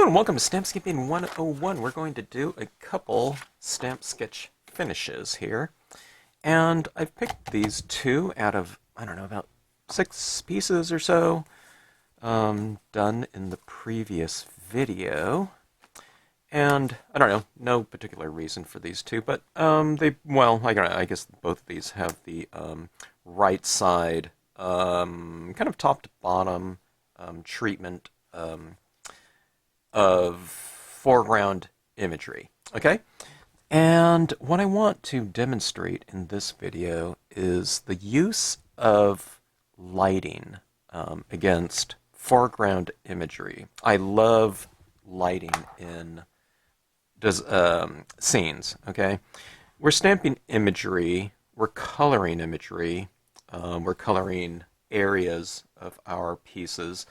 and welcome to Stampscaping 101. We're going to do a couple stamp sketch finishes here. And I've picked these two out of, I don't know, about 6 pieces or so done in the previous video. And I don't know, no particular reason for these two, but I guess both of these have the right side kind of top to bottom treatment of foreground imagery, okay? And what I want to demonstrate in this video is the use of lighting against foreground imagery. I love lighting in scenes, okay? We're stamping imagery, we're coloring imagery, we're coloring areas of our pieces.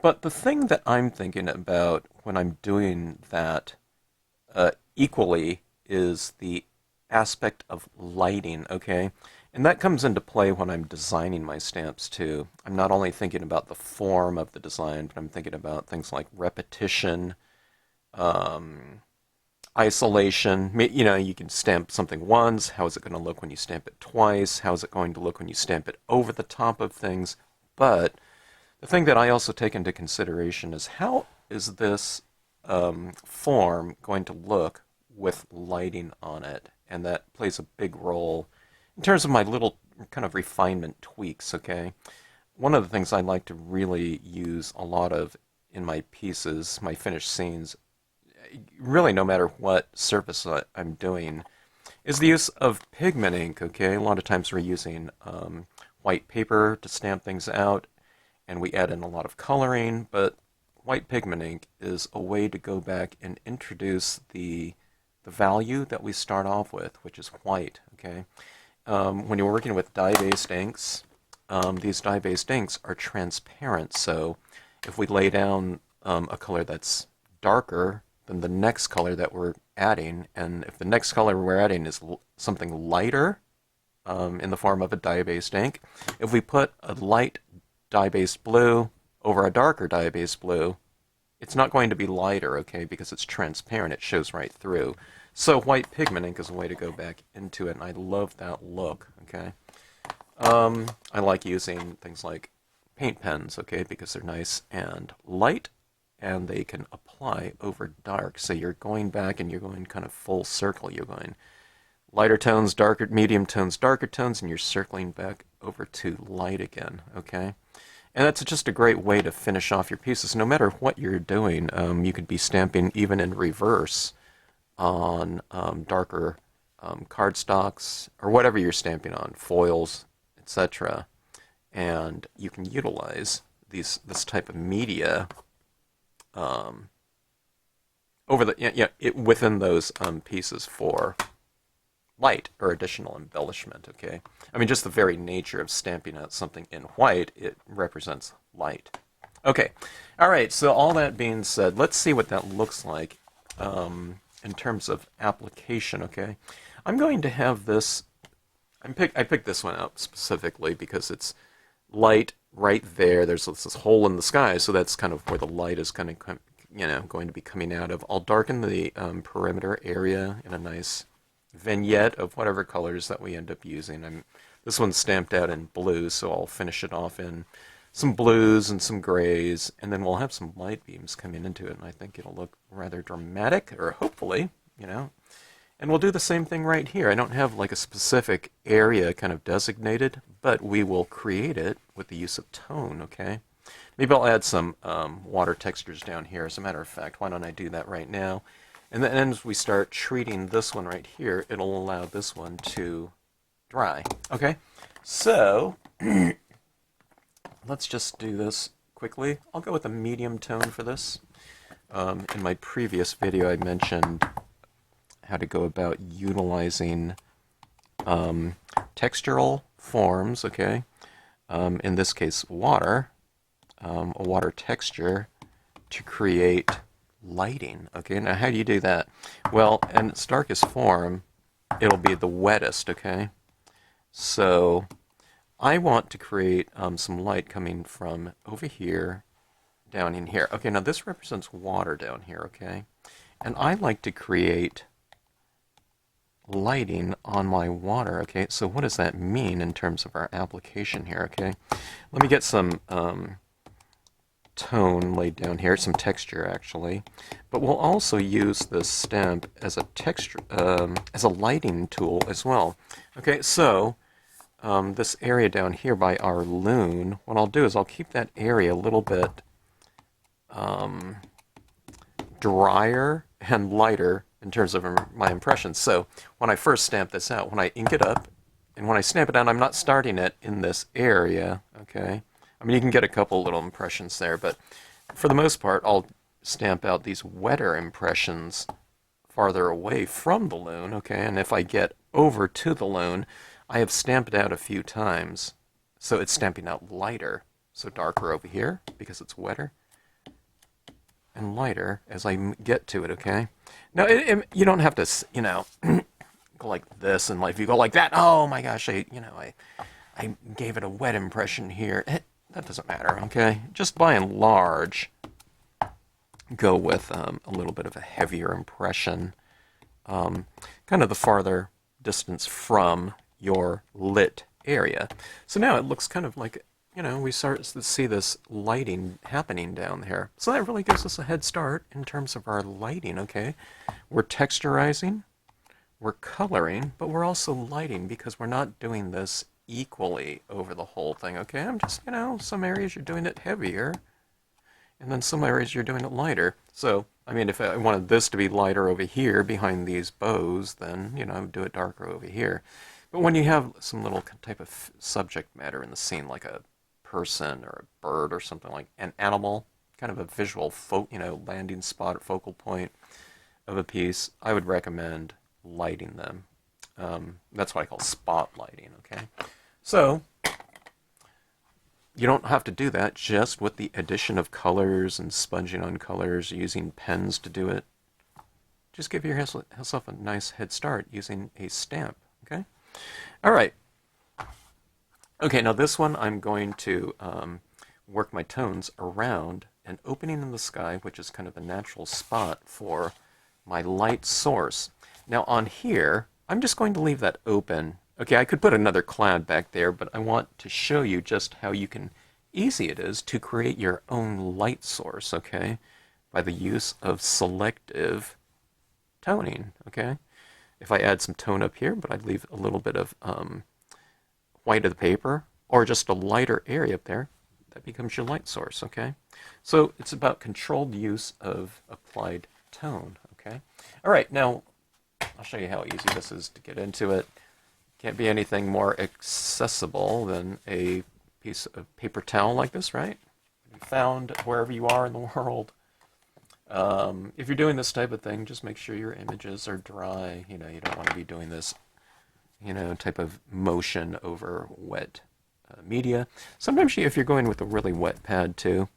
But the thing that I'm thinking about when I'm doing that equally is the aspect of lighting, okay? And that comes into play when I'm designing my stamps too. I'm not only thinking about the form of the design, but I'm thinking about things like repetition, isolation. You know, you can stamp something once. How is it going to look when you stamp it twice? How is it going to look when you stamp it over the top of things? But the thing that I also take into consideration is how is this form going to look with lighting on it? And that plays a big role in terms of my little kind of refinement tweaks, okay? One of the things I like to really use a lot of in my pieces, my finished scenes, really no matter what surface I'm doing, is the use of pigment ink, okay? A lot of times we're using white paper to stamp things out, and we add in a lot of coloring, but white pigment ink is a way to go back and introduce the value that we start off with, which is white, okay? When you're working with dye-based inks, these dye-based inks are transparent, so if we lay down a color that's darker than the next color that we're adding, and if the next color we're adding is something lighter in the form of a dye-based ink, if we put a light dye-based blue over a darker dye-based blue, it's not going to be lighter, okay, because it's transparent, it shows right through. So white pigment ink is a way to go back into it, and I love that look, okay? I like using things like paint pens, okay, because they're nice and light, and they can apply over dark. So you're going back and you're going kind of full circle. You're going lighter tones, darker, medium tones, darker tones, and you're circling back over to light again, okay? And that's just a great way to finish off your pieces. No matter what you're doing, you could be stamping even in reverse on darker cardstocks or whatever you're stamping on, foils, etc. And you can utilize this type of media within those pieces for light or additional embellishment, okay? I mean, just the very nature of stamping out something in white, it represents light. Okay, all right, so all that being said, let's see what that looks like in terms of application, okay? I'm going to have this, I picked this one out specifically because it's light right there. There's this hole in the sky, so that's kind of where the light is going to be coming out of. I'll darken the perimeter area in a nice vignette of whatever colors that we end up using. This one's stamped out in blue, so I'll finish it off in some blues and some grays, and then we'll have some light beams coming into it, and I think it'll look rather dramatic, or hopefully, you know. And we'll do the same thing right here. I don't have like a specific area kind of designated, but we will create it with the use of tone, okay? Maybe I'll add some water textures down here. As a matter of fact, why don't I do that right now? And then as we start treating this one right here, it'll allow this one to dry. Okay, so let's just do this quickly. I'll go with a medium tone for this. In my previous video, I mentioned how to go about utilizing textural forms, okay? In this case, water, a water texture to create lighting. Okay, now how do you do that? Well, in its darkest form, it'll be the wettest, okay? So I want to create some light coming from over here down in here. Okay, now this represents water down here, okay? And I like to create lighting on my water, okay? So what does that mean in terms of our application here, okay? Let me get some tone laid down here, some texture actually. But we'll also use this stamp as a texture, as a lighting tool as well. Okay, so this area down here by our loon, what I'll do is I'll keep that area a little bit drier and lighter in terms of my impressions. So when I first stamp this out, when I ink it up, and when I stamp it out, I'm not starting it in this area, okay? I mean, you can get a couple little impressions there, but for the most part, I'll stamp out these wetter impressions farther away from the loon, okay? And if I get over to the loon, I have stamped it out a few times, so it's stamping out lighter. So darker over here, because it's wetter, and lighter as I get to it, okay? Now, you don't have to, you know, go like this, and like, if you go like that, oh my gosh, I gave it a wet impression here. That doesn't matter, okay? Just by and large, go with a little bit of a heavier impression, kind of the farther distance from your lit area. So now it looks kind of like, you know, we start to see this lighting happening down here. So that really gives us a head start in terms of our lighting, okay? We're texturizing, we're coloring, but we're also lighting because we're not doing this equally over the whole thing, okay? I'm just, you know, some areas you're doing it heavier, and then some areas you're doing it lighter. So, I mean, if I wanted this to be lighter over here behind these bows, then, you know, I would do it darker over here. But when you have some little type of subject matter in the scene, like a person or a bird or something, like an animal, kind of a visual, landing spot or focal point of a piece, I would recommend lighting them. That's what I call spotlighting, okay? So, you don't have to do that just with the addition of colors and sponging on colors, using pens to do it. Just give yourself a nice head start using a stamp, okay? All right. Okay, now this one I'm going to work my tones around an opening in the sky, which is kind of a natural spot for my light source. Now on here, I'm just going to leave that open. Okay, I could put another cloud back there, but I want to show you just how easy it is to create your own light source, okay, by the use of selective toning, okay? If I add some tone up here, but I'd leave a little bit of white of the paper, or just a lighter area up there, that becomes your light source, okay? So it's about controlled use of applied tone, okay? All right, now I'll show you how easy this is to get into it. Can't be anything more accessible than a piece of paper towel like this, right? Found wherever you are in the world. If you're doing this type of thing, just make sure your images are dry. You know, you don't want to be doing this, you know, type of motion over wet media. Sometimes if you're going with a really wet pad too,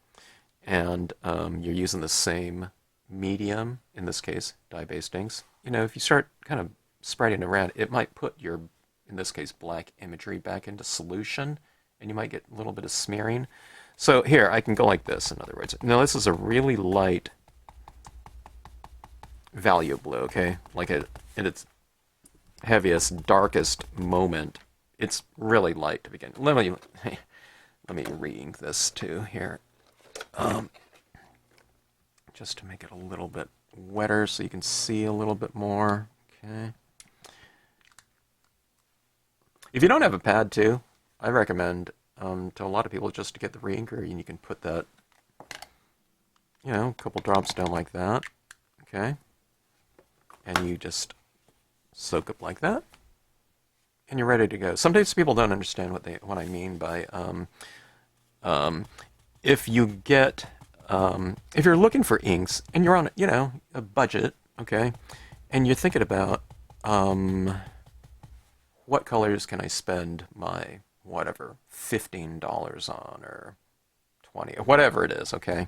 and you're using the same medium, in this case, dye-based inks, you know, if you start kind of spreading around, it might put your, in this case, black imagery back into solution, and you might get a little bit of smearing. So here, I can go like this, in other words. Now this is a really light value blue, okay? Like in its heaviest, darkest moment, it's really light to begin. Let me re-ink this too here. Just to make it a little bit wetter so you can see a little bit more, okay? If you don't have a pad too, I recommend to a lot of people just to get the re-inker, and you can put that, you know, a couple drops down like that, okay? And you just soak up like that, and you're ready to go. Sometimes people don't understand what I mean by if you get if you're looking for inks and you're on, you know, a budget, okay, and you're thinking about what colors can I spend my whatever $15 on, or 20, or whatever it is, okay,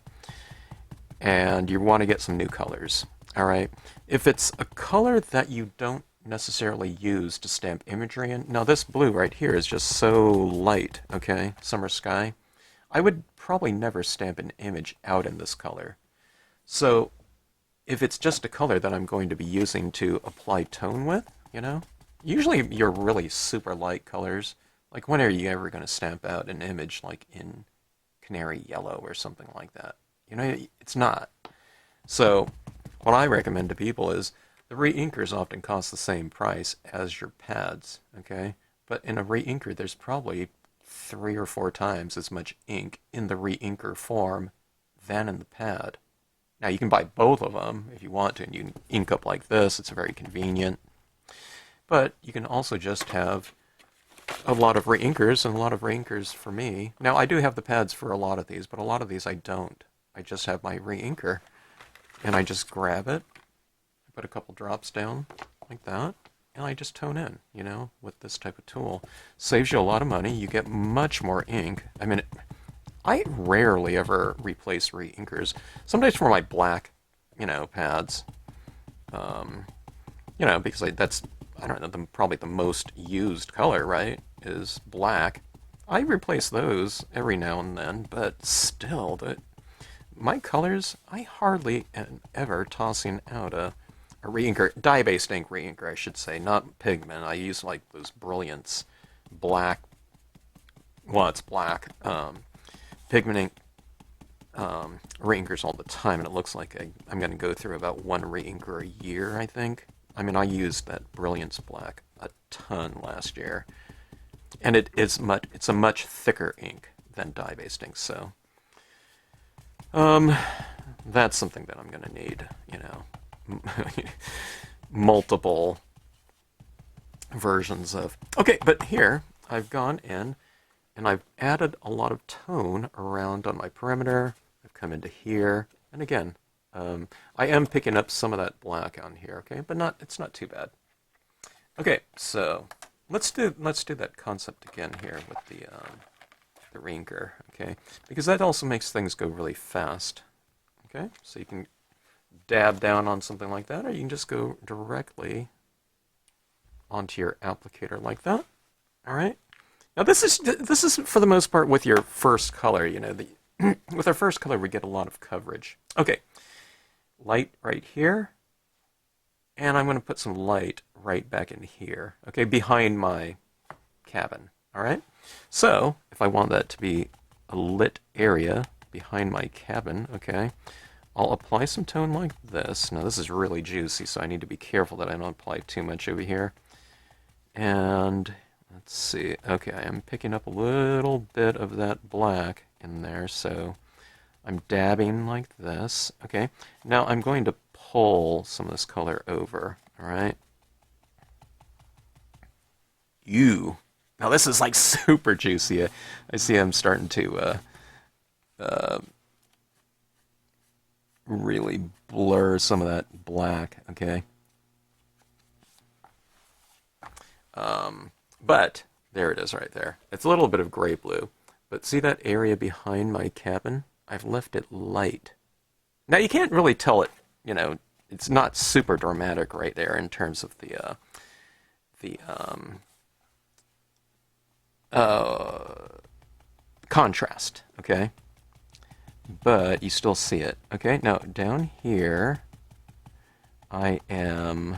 and you want to get some new colors. All right, if it's a color that you don't necessarily use to stamp imagery in, now this blue right here is just so light, okay, summer sky, I would probably never stamp an image out in this color. So if it's just a color that I'm going to be using to apply tone with, you know, usually your really super light colors, like when are you ever going to stamp out an image like in canary yellow or something like that? You know, it's not. So what I recommend to people is the re-inkers often cost the same price as your pads, okay? But in a re-inker, there's probably 3 or 4 times as much ink in the re-inker form than in the pad. Now you can buy both of them if you want to, and you can ink up like this. It's very convenient. But you can also just have a lot of re-inkers, and a lot of re-inkers for me. Now I do have the pads for a lot of these, but a lot of these I don't. I just have my re-inker, and I just grab it, put a couple drops down like that, and I just tone in, you know, with this type of tool. Saves you a lot of money. You get much more ink. I mean, I rarely ever replace re-inkers. Sometimes for my black, you know, pads, you know, because that's, I don't know, probably the most used color, right, is black. I replace those every now and then, but still, my colors, I hardly am ever tossing out a re-inker, dye-based ink re-inker, I should say, not pigment. I use like those Brilliance black, well, it's black, pigment ink re-inkers all the time, and it looks like I'm going to go through about 1 re-inker a year, I think. I mean, I used that Brilliance black a ton last year, and it's a much thicker ink than dye-based ink, so that's something that I'm going to need, you know, multiple versions of. Okay, but here I've gone in and I've added a lot of tone around on my perimeter. I've come into here, and again, I am picking up some of that black on here, okay, but it's not too bad. Okay, so let's do that concept again here with the re-inker, okay, because that also makes things go really fast. Okay, so you can dab down on something like that, or you can just go directly onto your applicator like that. All right. Now this is for the most part with your first color. You know, with our first color we get a lot of coverage. Okay, light right here, and I'm going to put some light right back in here. Okay, behind my cabin. All right. So if I want that to be a lit area behind my cabin, okay, I'll apply some tone like this. Now this is really juicy, so I need to be careful that I don't apply too much over here. And let's see. Okay, I am picking up a little bit of that black in there, so I'm dabbing like this. Okay, now I'm going to pull some of this color over. All right. Now this is like super juicy. I see I'm starting to really blur some of that black, okay? But there it is right there. It's a little bit of gray blue. But see that area behind my cabin? I've left it light. Now you can't really tell it, you know, it's not super dramatic right there in terms of the contrast, okay? But you still see it. Okay, now down here, I am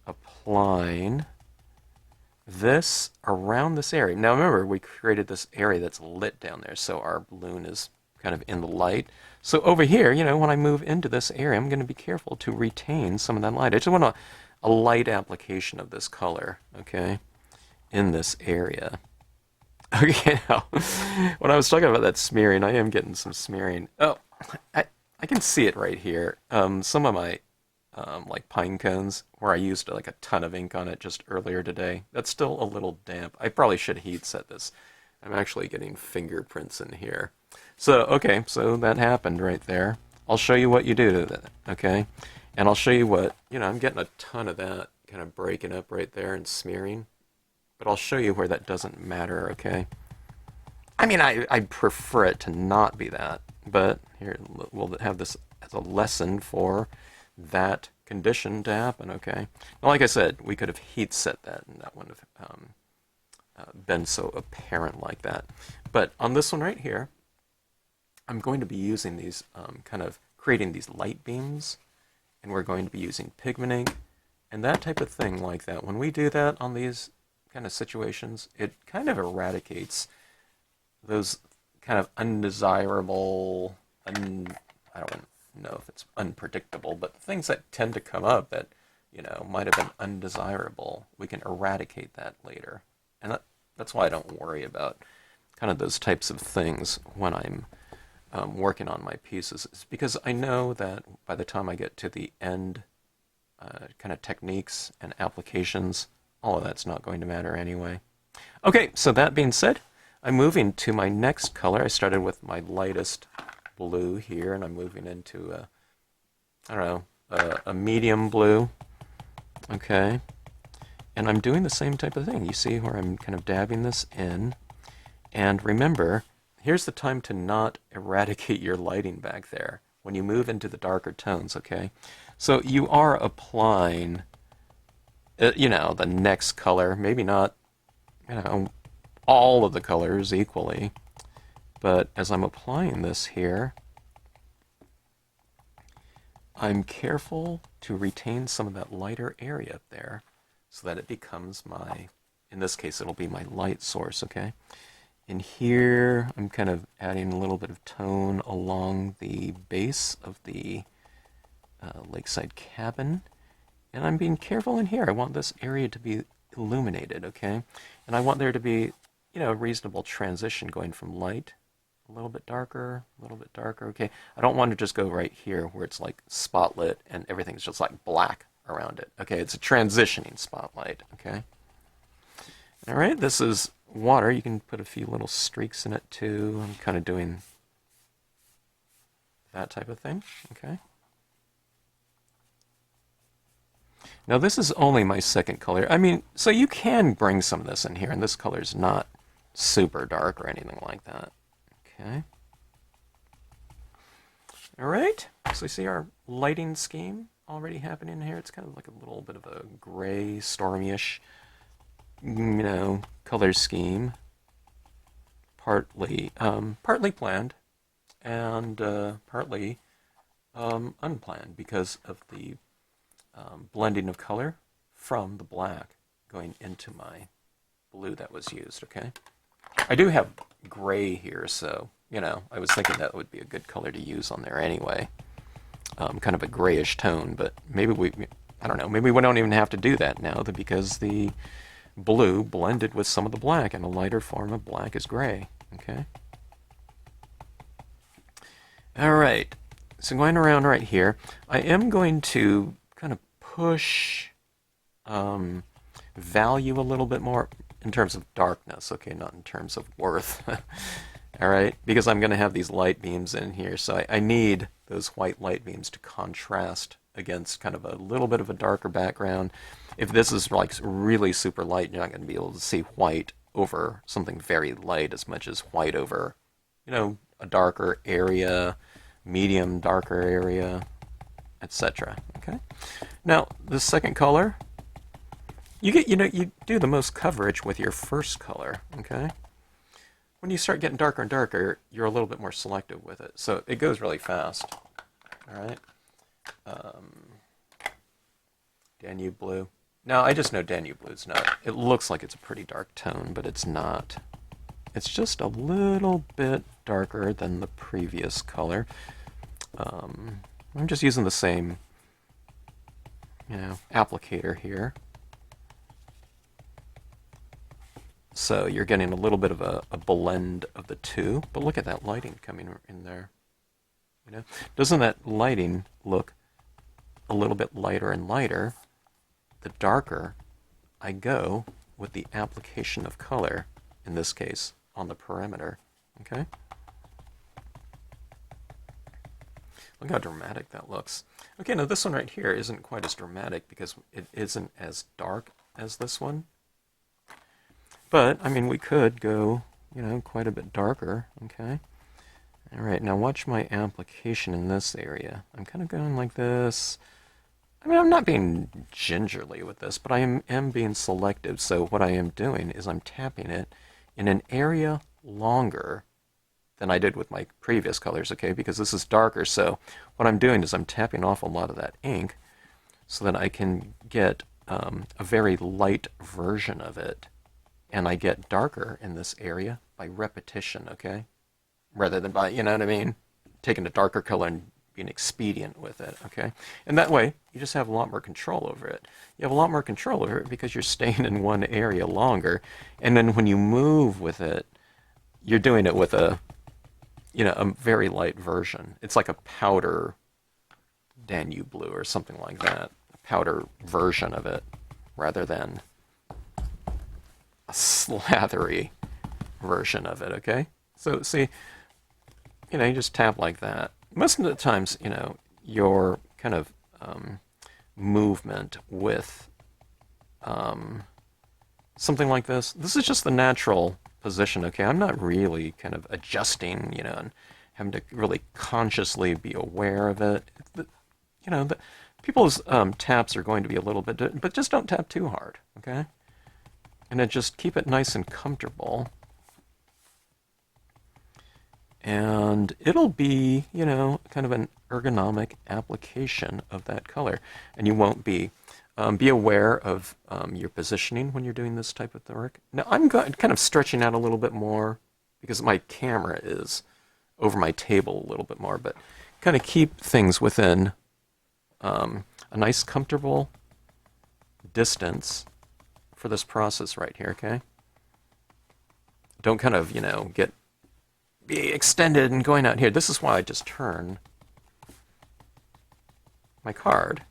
applying this around this area. Now remember, we created this area that's lit down there, so our balloon is kind of in the light. So over here, you know, when I move into this area, I'm going to be careful to retain some of that light. I just want a light application of this color, okay, in this area. Okay, now, when I was talking about that smearing, I am getting some smearing. Oh, I can see it right here. Some of my, like, pine cones, where I used, like, a ton of ink on it just earlier today, that's still a little damp. I probably should heat set this. I'm actually getting fingerprints in here. So, okay, so that happened right there. I'll show you what you do to that, okay? And I'll show you what, you know, I'm getting a ton of that kind of breaking up right there and smearing. But I'll show you where that doesn't matter, okay? I mean, I prefer it to not be that, but here, we'll have this as a lesson for that condition to happen, okay? Now, like I said, we could have heat set that, and that wouldn't been so apparent like that. But on this one right here, I'm going to be using these kind of creating these light beams, and we're going to be using pigment ink and that type of thing like that. When we do that on these kind of situations, it kind of eradicates those kind of undesirable, I don't know if it's unpredictable, but things that tend to come up that, might have been undesirable. We can eradicate that later. And that's why I don't worry about kind of those types of things when I'm working on my pieces. It's because I know that by the time I get to the end kind of techniques and applications, all of that's not going to matter anyway. Okay, so that being said, I'm moving to my next color. I started with my lightest blue here, and I'm moving into a medium blue. Okay, and I'm doing the same type of thing. You see where I'm kind of dabbing this in, and remember, here's the time to not eradicate your lighting back there when you move into the darker tones, okay? So you are applying, the next color, maybe not, all of the colors equally, but as I'm applying this here, I'm careful to retain some of that lighter area up there so that it becomes in this case, it'll be my light source, okay? In here, I'm kind of adding a little bit of tone along the base of the lakeside cabin. And I'm being careful in here. I want this area to be illuminated, okay? And I want there to be, a reasonable transition going from light, a little bit darker, okay? I don't want to just go right here where it's like spotlit and everything's just like black around it, okay? It's a transitioning spotlight, okay? All right, this is water. You can put a few little streaks in it too. I'm kind of doing that type of thing, okay? Now this is only my second color. So you can bring some of this in here, and this color is not super dark or anything like that, okay? All right, so you see our lighting scheme already happening here. It's kind of like a little bit of a gray, stormy-ish, color scheme, partly planned and partly unplanned because of the blending of color from the black going into my blue that was used, okay? I do have gray here, so, I was thinking that would be a good color to use on there anyway. Kind of a grayish tone, but maybe I don't know, maybe we don't even have to do that now because the blue blended with some of the black, and a lighter form of black is gray, okay? All right, so going around right here, I am going to kind of push value a little bit more in terms of darkness, okay, not in terms of worth. All right, because I'm going to have these light beams in here, so I need those white light beams to contrast against kind of a little bit of a darker background. If this is like really super light, you're not going to be able to see white over something very light as much as white over, a darker area, medium darker area, etc. Okay. Now the second color, you do the most coverage with your first color. Okay. When you start getting darker and darker, you're a little bit more selective with it, so it goes really fast. All right. Danube blue. Now I just know Danube blue's not. It looks like it's a pretty dark tone, but it's not. It's just a little bit darker than the previous color. I'm just using the same, applicator here. So you're getting a little bit of a blend of the two, but look at that lighting coming in there. Doesn't that lighting look a little bit lighter and lighter the darker I go with the application of color, in this case, on the perimeter, okay? Look how dramatic that looks. Okay, now this one right here isn't quite as dramatic because it isn't as dark as this one. But, we could go, quite a bit darker, okay? All right, now watch my application in this area. I'm kind of going like this, I mean, I'm not being gingerly with this, but I am being selective. So what I am doing is I'm tapping it in an area longer than I did with my previous colors, okay? Because this is darker, so what I'm doing is I'm tapping off a lot of that ink so that I can get a very light version of it. And I get darker in this area by repetition, okay? Rather than by, you know what I mean? Taking a darker color and being expedient with it, okay? And that way, you just have a lot more control over it. You have a lot more control over it because you're staying in one area longer. And then when you move with it, you're doing it with a, you know, a very light version. It's like a powder Danube blue or something like that. A powder version of it rather than a slathery version of it, okay? So see, you know, you just tap like that. Most of the times, you know, your kind of movement with something like this is just the natural position, okay? I'm not really kind of adjusting, you know, and having to really consciously be aware of it. You know, people's taps are going to be a little bit, but just don't tap too hard, okay? And then just keep it nice and comfortable. And it'll be, you know, kind of an ergonomic application of that color. And you won't be aware of your positioning when you're doing this type of work. Now, I'm kind of stretching out a little bit more because my camera is over my table a little bit more, but kind of keep things within a nice, comfortable distance for this process right here, okay? Don't kind of, you know, be extended and going out here. This is why I just turn my card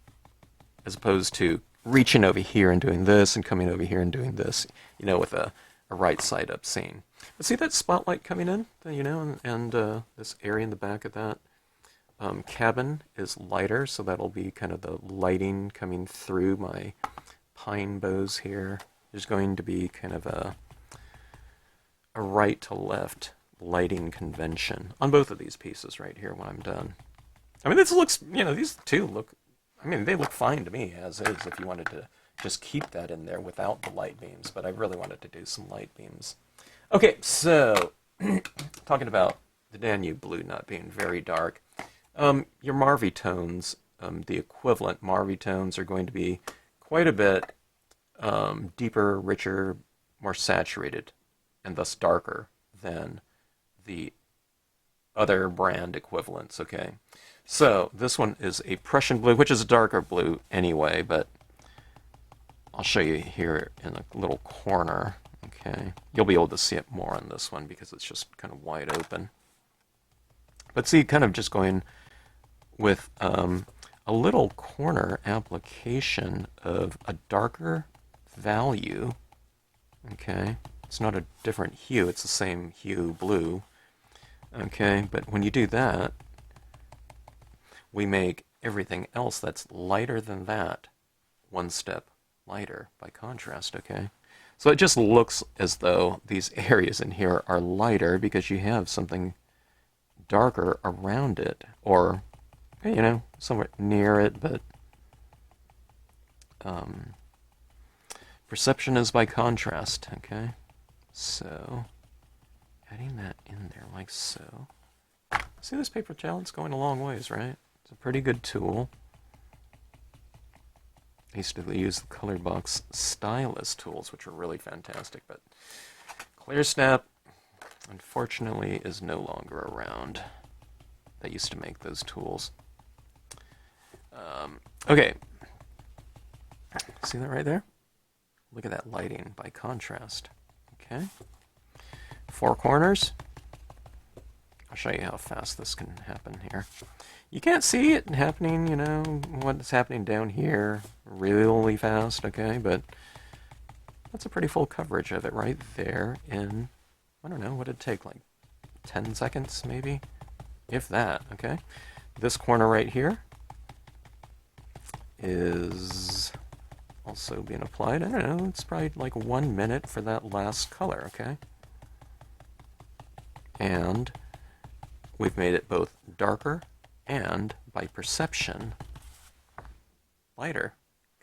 as opposed to reaching over here and doing this and coming over here and doing this, you know, with a right side up scene. But see that spotlight coming in, you know, and this area in the back of that cabin is lighter, so that'll be kind of the lighting coming through my pine boughs here. There's going to be kind of a right to left lighting convention on both of these pieces right here when I'm done. I mean, this looks, you know, these two look, I mean, they look fine to me as is if you wanted to just keep that in there without the light beams, but I really wanted to do some light beams. Okay, so talking about the Danube blue not being very dark, your Marvy tones, the equivalent Marvy tones are going to be quite a bit deeper, richer, more saturated, and thus darker than the other brand equivalents, okay? So this one is a Prussian blue, which is a darker blue anyway, but I'll show you here in a little corner, okay? You'll be able to see it more on this one because it's just kind of wide open. But see, kind of just going with a little corner application of a darker value, okay? It's not a different hue, it's the same hue blue. Okay, but when you do that, we make everything else that's lighter than that one step lighter by contrast, okay? So it just looks as though these areas in here are lighter because you have something darker around it, or, you know, somewhere near it, but perception is by contrast, okay? So adding that in there like so. See this paper towel? It's going a long ways, right? It's a pretty good tool. I used to use the Color Box stylus tools, which were really fantastic, but ClearSnap, unfortunately, is no longer around. They used to make those tools. Okay. See that right there? Look at that lighting by contrast. Okay. Four corners. I'll show you how fast this can happen here. You can't see it happening, you know, what's happening down here really fast, okay? But that's a pretty full coverage of it right there in, I don't know, what it'd take, like 10 seconds maybe? If that, okay? This corner right here is also being applied. I don't know, it's probably like 1 minute for that last color, okay? And we've made it both darker and, by perception, lighter.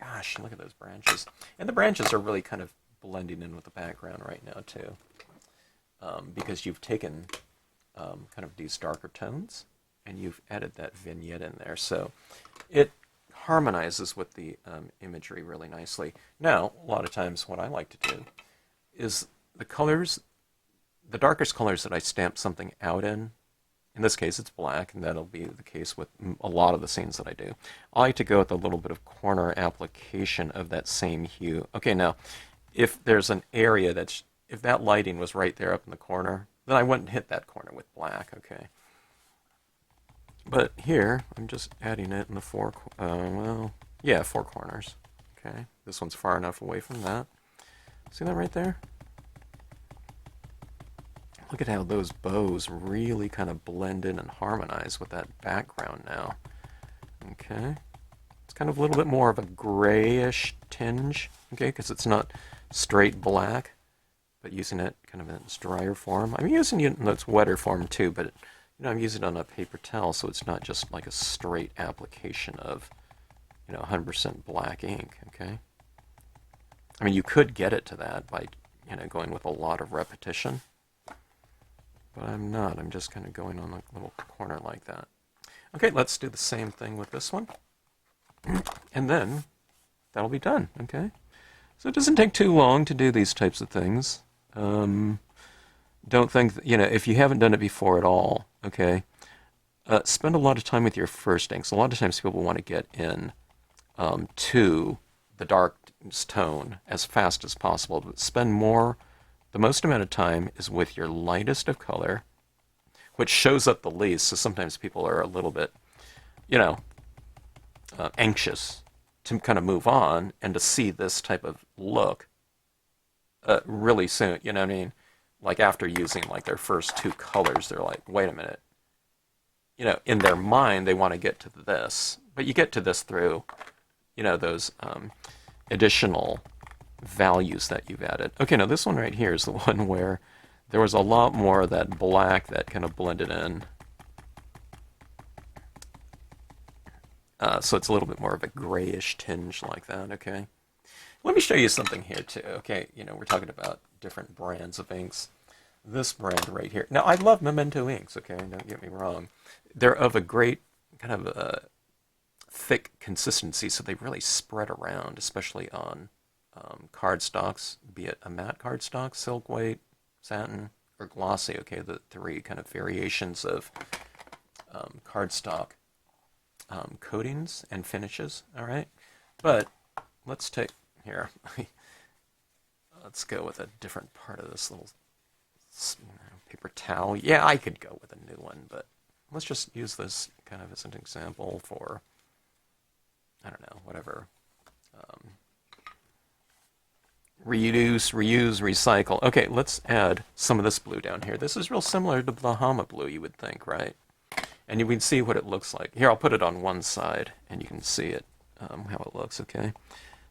Gosh, look at those branches. And the branches are really kind of blending in with the background right now, too. Because you've taken kind of these darker tones, and you've added that vignette in there. So it harmonizes with the imagery really nicely. Now, a lot of times what I like to do is the colors, the darkest colors that I stamp something out in this case it's black, and that'll be the case with a lot of the scenes that I do. I like to go with a little bit of corner application of that same hue. Okay, now, if there's an area that's, if that lighting was right there up in the corner, then I wouldn't hit that corner with black, okay? But here, I'm just adding it in the four corners. Okay, this one's far enough away from that. See that right there? Look at how those bows really kind of blend in and harmonize with that background now. Okay, it's kind of a little bit more of a grayish tinge, okay, because it's not straight black, but using it kind of in its drier form. I'm using it in its wetter form too, but I'm using it on a paper towel, so it's not just like a straight application of 100% black ink. Okay, I mean, you could get it to that by going with a lot of repetition, but I'm not. I'm just kind of going on a little corner like that. Okay, let's do the same thing with this one, and then that'll be done. Okay, so it doesn't take too long to do these types of things. Don't think, if you haven't done it before at all, okay, spend a lot of time with your first inks. A lot of times people want to get in to the darkest tone as fast as possible, but the most amount of time is with your lightest of color, which shows up the least, so sometimes people are a little bit, anxious to kind of move on and to see this type of look really soon, you know what I mean? Like after using like their first two colors, they're like, wait a minute. In their mind, they want to get to this, but you get to this through, those additional values that you've added. Okay, now this one right here is the one where there was a lot more of that black that kind of blended in. So it's a little bit more of a grayish tinge like that, okay? Let me show you something here too, okay? We're talking about different brands of inks. This brand right here. Now, I love Memento inks, okay? Don't get me wrong. They're of a great kind of thick consistency, so they really spread around, especially on cardstocks, be it a matte cardstock, silk weight, satin, or glossy, okay? The three kind of variations of cardstock coatings and finishes, all right? But let's take, here, let's go with a different part of this little paper towel. Yeah, I could go with a new one, but let's just use this kind of as an example for, I don't know, whatever. Reuse, recycle. Okay, let's add some of this blue down here. This is real similar to Bahama blue, you would think, right? And you can see what it looks like. Here, I'll put it on one side, and you can see it, how it looks, okay?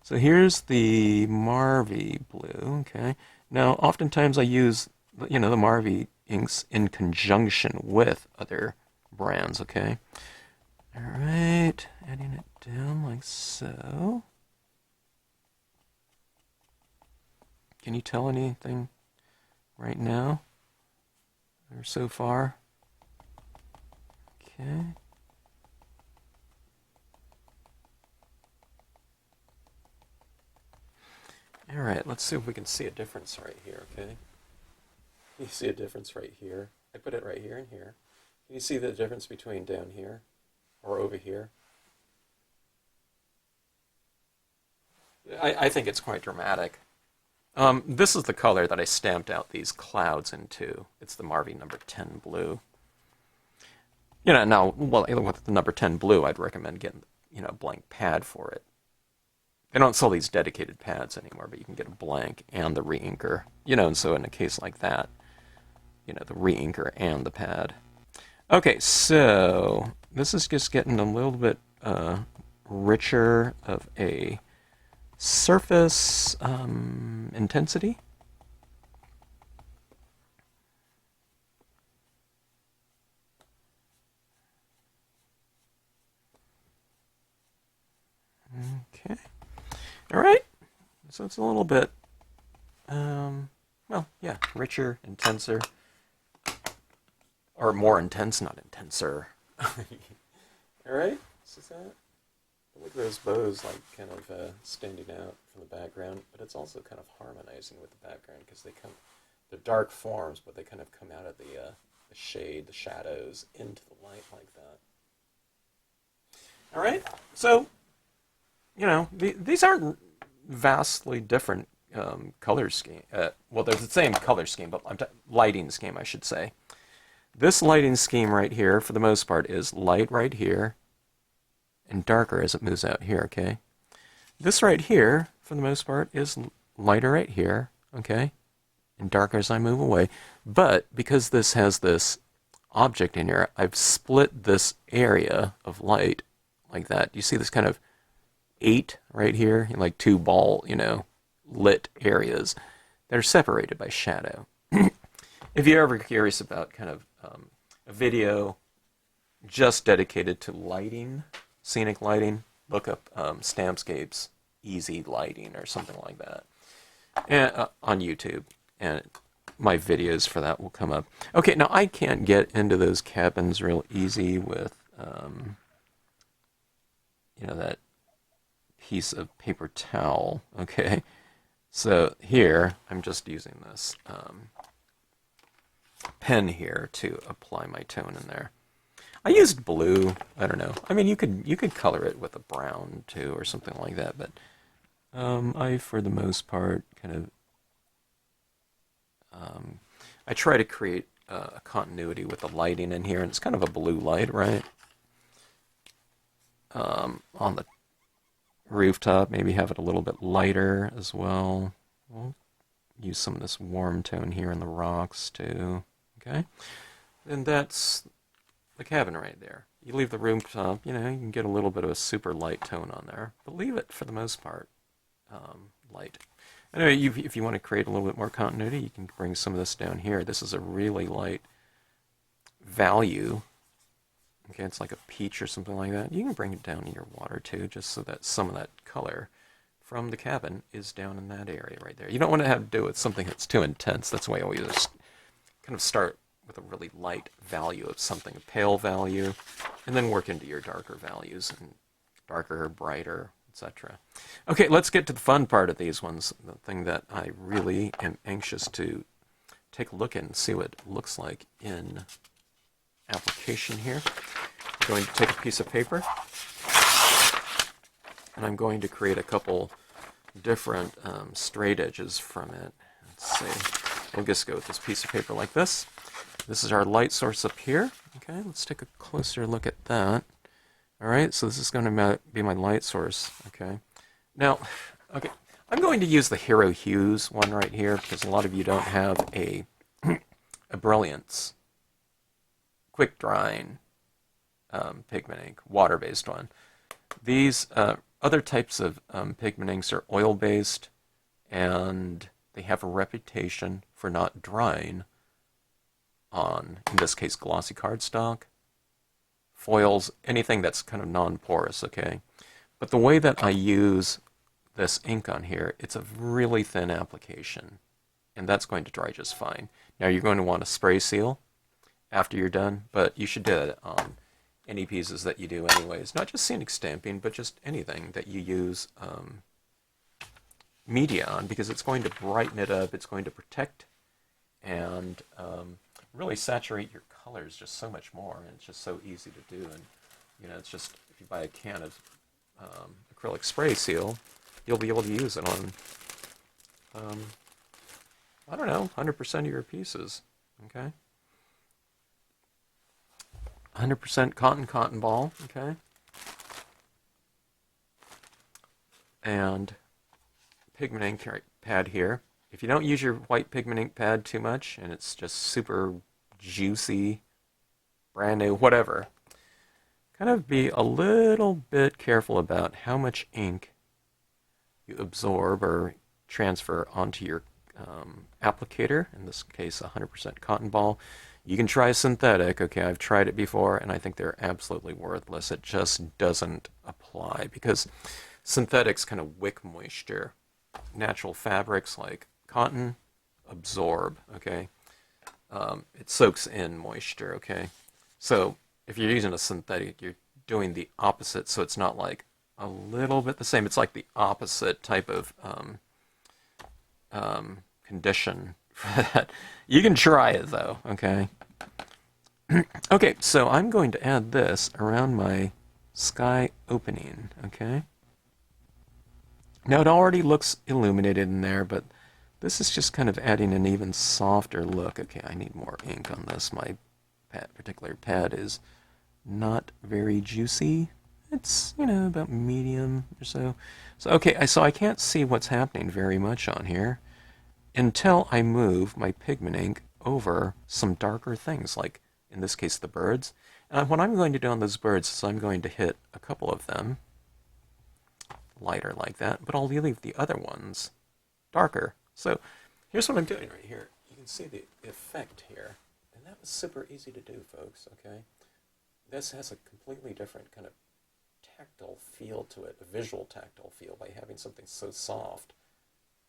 So here's the Marvy blue, okay? Now, oftentimes I use, the Marvy inks in conjunction with other brands, okay? All right, adding it down like so. Can you tell anything right now or so far? Okay. All right, let's see if we can see a difference right here, okay? You see a difference right here. I put it right here and here. Can you see the difference between down here or over here? I think it's quite dramatic. This is the color that I stamped out these clouds into. It's the Marvy number 10 blue. Now, well, with the number 10 blue, I'd recommend getting, a blank pad for it. They don't sell these dedicated pads anymore, but you can get a blank and the re-inker. And so in a case like that, the re-inker and the pad. Okay, so this is just getting a little bit richer of a surface intensity. Okay. All right. So it's a little bit, well, yeah, richer, intenser, or more intense, not intenser. All right. So that. Look at those bows, like kind of standing out from the background, but it's also kind of harmonizing with the background because they're dark forms, but they kind of come out of the shade, the shadows, into the light like that. All right. So, these aren't vastly different color scheme. Well, they're the same color scheme, but lighting scheme, I should say. This lighting scheme right here, for the most part, is light right here and darker as it moves out here, okay? This right here, for the most part, is lighter right here, okay? And darker as I move away. But because this has this object in here, I've split this area of light like that. You see this kind of 8 right here, like 2 ball, lit areas that are separated by shadow. If you're ever curious about kind of a video just dedicated to lighting, scenic lighting, look up Stampscapes easy lighting or something like that and, on YouTube, and my videos for that will come up. Okay, now I can't get into those cabins real easy with that piece of paper towel. Okay, so here I'm just using this pen here to apply my tone in there. I used blue. I don't know. I mean, you could color it with a brown too, or something like that. But I, for the most part, kind of I try to create a continuity with the lighting in here, and it's kind of a blue light, right? On the rooftop, maybe have it a little bit lighter as well. We'll use some of this warm tone here in the rocks too. Okay, and that's the cabin right there. You leave the rooftop, you can get a little bit of a super light tone on there, but leave it for the most part light. Anyway, if you want to create a little bit more continuity, you can bring some of this down here. This is a really light value. Okay, it's like a peach or something like that. You can bring it down in your water too, just so that some of that color from the cabin is down in that area right there. You don't want to have to do with something that's too intense. That's why I always kind of start with a really light value of something, a pale value, and then work into your darker values, and darker, brighter, etc. Okay, let's get to the fun part of these ones, the thing that I really am anxious to take a look at and see what it looks like in application here. I'm going to take a piece of paper, and I'm going to create a couple different straight edges from it. Let's see. We'll just go with this piece of paper like this. This is our light source up here. Okay, let's take a closer look at that. All right, so this is going to be my light source. Okay, now, okay, I'm going to use the Hero Hues one right here because a lot of you don't have a Brilliance quick drying pigment ink, water-based one. These other types of pigment inks are oil-based, and they have a reputation for not drying on, in this case, glossy cardstock, foils, anything that's kind of non-porous, okay? But the way that I use this ink on here, it's a really thin application, and that's going to dry just fine. Now you're going to want to spray seal after you're done, but you should do it on any pieces that you do anyways. Not just scenic stamping, but just anything that you use media on, because it's going to brighten it up, it's going to protect and really saturate your colors just so much more, and it's just so easy to do. And it's just, if you buy a can of acrylic spray seal, you'll be able to use it on I don't know, 100% of your pieces. Okay, 100% cotton ball. Okay, and pigment ink pad here. If you don't use your white pigment ink pad too much, and it's just super juicy, brand new, whatever, kind of be a little bit careful about how much ink you absorb or transfer onto your applicator, in this case 100% cotton ball. You can try synthetic, okay, I've tried it before, and I think they're absolutely worthless. It just doesn't apply, because synthetics kind of wick moisture. Natural fabrics like cotton absorb, okay? It soaks in moisture, okay? So if you're using a synthetic, you're doing the opposite, so it's not like a little bit the same. It's like the opposite type of condition for that. You can try it though, okay? Okay, so I'm going to add this around my sky opening, okay? Now it already looks illuminated in there, but this is just kind of adding an even softer look. Okay, I need more ink on this. My particular pad is not very juicy. It's, about medium or so. So, okay, so I can't see what's happening very much on here until I move my pigment ink over some darker things, like, in this case, the birds. And what I'm going to do on those birds is I'm going to hit a couple of them lighter like that, but I'll leave the other ones darker. So here's what I'm doing right here. You can see the effect here. And that was super easy to do, folks, okay? This has a completely different kind of tactile feel to it, a visual tactile feel, by having something so soft.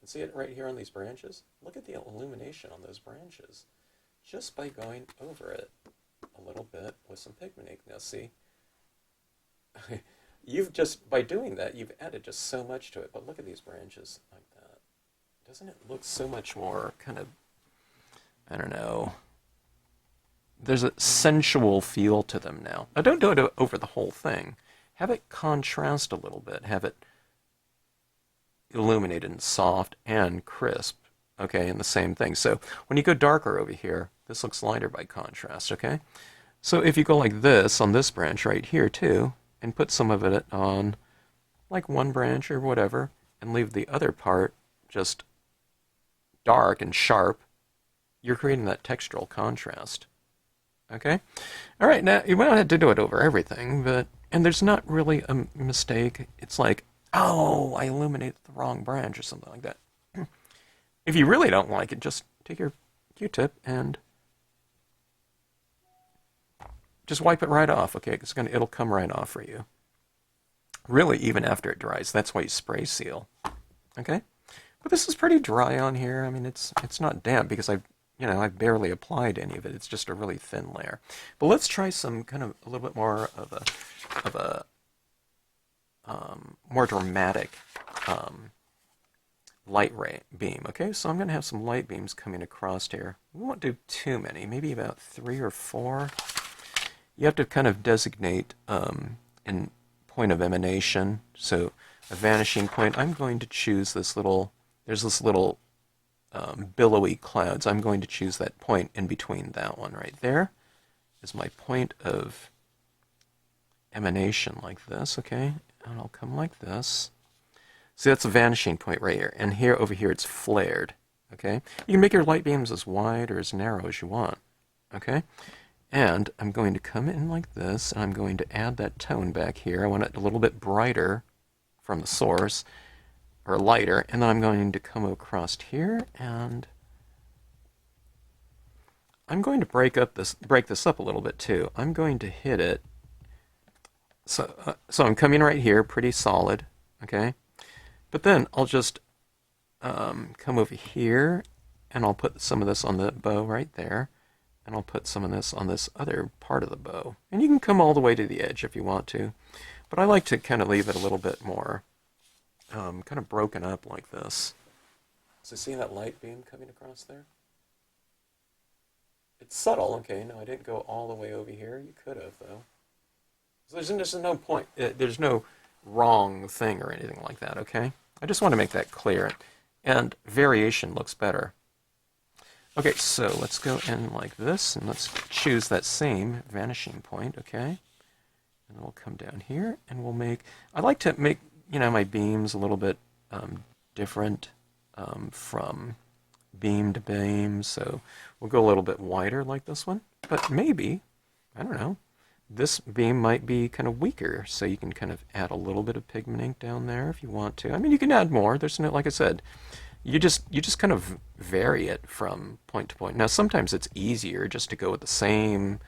And see it right here on these branches? Look at the illumination on those branches, just by going over it a little bit with some pigment ink. Now see, by doing that, you've added just so much to it. But look at these branches like that. Doesn't it look so much more kind of, I don't know, there's a sensual feel to them now. Now don't do it over the whole thing. Have it contrast a little bit. Have it illuminated and soft and crisp, okay, and the same thing. So when you go darker over here, this looks lighter by contrast, okay? So if you go like this on this branch right here too, and put some of it on like one branch or whatever, and leave the other part just dark and sharp, you're creating that textural contrast. Okay? All right, now you don't have to do it over everything, and there's not really a mistake. It's like, oh, I illuminated the wrong branch or something like that. If you really don't like it, just take your Q-tip and just wipe it right off, okay? It'll come right off for you. Really, even after it dries. That's why you spray seal, okay? But this is pretty dry on here. I mean, it's not damp because I've barely applied any of it. It's just a really thin layer. But let's try some kind of a little bit more of a more dramatic light ray beam. Okay, so I'm going to have some light beams coming across here. We won't do too many, maybe about 3 or 4. You have to kind of designate in point of emanation. So a vanishing point, I'm going to choose this little, there's this little billowy clouds. I'm going to choose that point in between that one right there is my point of emanation, like this, okay? And I'll come like this. See, that's a vanishing point right here. And here, over here, it's flared, okay? You can make your light beams as wide or as narrow as you want, okay? And I'm going to come in like this, and I'm going to add that tone back here. I want it a little bit brighter from the source, or lighter, and then I'm going to come across here, and I'm going to break this up a little bit too. I'm going to hit it. So I'm coming right here, pretty solid, okay? But then I'll just come over here, and I'll put some of this on the bow right there, and I'll put some of this on this other part of the bow. And you can come all the way to the edge if you want to, but I like to kind of leave it a little bit more kind of broken up like this. So see that light beam coming across there? It's subtle, okay? No, I didn't go all the way over here. You could have, though. So there's no point. There's no wrong thing or anything like that, okay? I just want to make that clear. And variation looks better. Okay, so let's go in like this, and let's choose that same vanishing point, okay? And we'll come down here, and we'll make... I like to make, my beams a little bit different from beam to beam, so we'll go a little bit wider like this one. But maybe, I don't know, this beam might be kind of weaker, so you can kind of add a little bit of pigment ink down there if you want to. I mean, you can add more. There's no, like I said, you just kind of vary it from point to point. Now, sometimes it's easier just to go with the same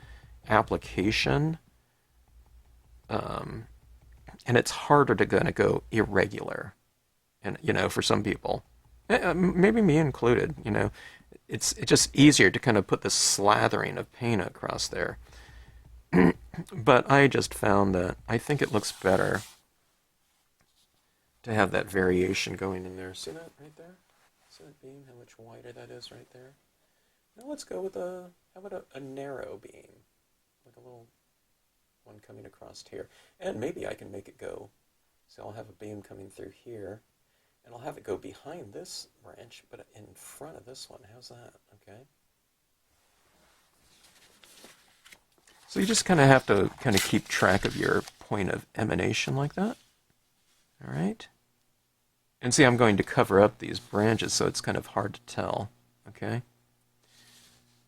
application and it's harder to gonna go irregular, and for some people, maybe me included, it's just easier to kind of put this slathering of paint across there. But I just found that I think it looks better to have that variation going in there. See that right there? See that beam? How much wider that is right there? Now let's go with how about a narrow beam? Like a little one coming across here. And maybe I can make it go. So I'll have a beam coming through here, and I'll have it go behind this branch, but in front of this one. How's that? Okay. So you just kind of have to kind of keep track of your point of emanation like that. All right. And see, I'm going to cover up these branches, so it's kind of hard to tell. Okay.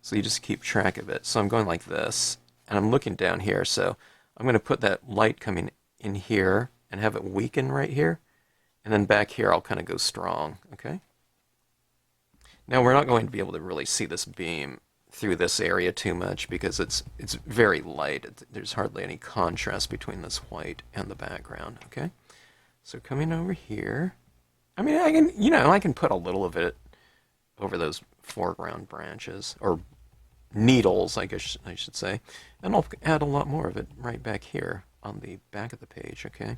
So you just keep track of it. So I'm going like this, and I'm looking down here. So I'm going to put that light coming in here and have it weaken right here. And then back here, I'll kind of go strong. Okay. Now we're not going to be able to really see this beam through this area too much because it's very light. There's hardly any contrast between this white and the background. Okay. So coming over here, I mean, I can put a little of it over those foreground branches, or needles, I guess I should say, and I'll add a lot more of it right back here on the back of the page, okay?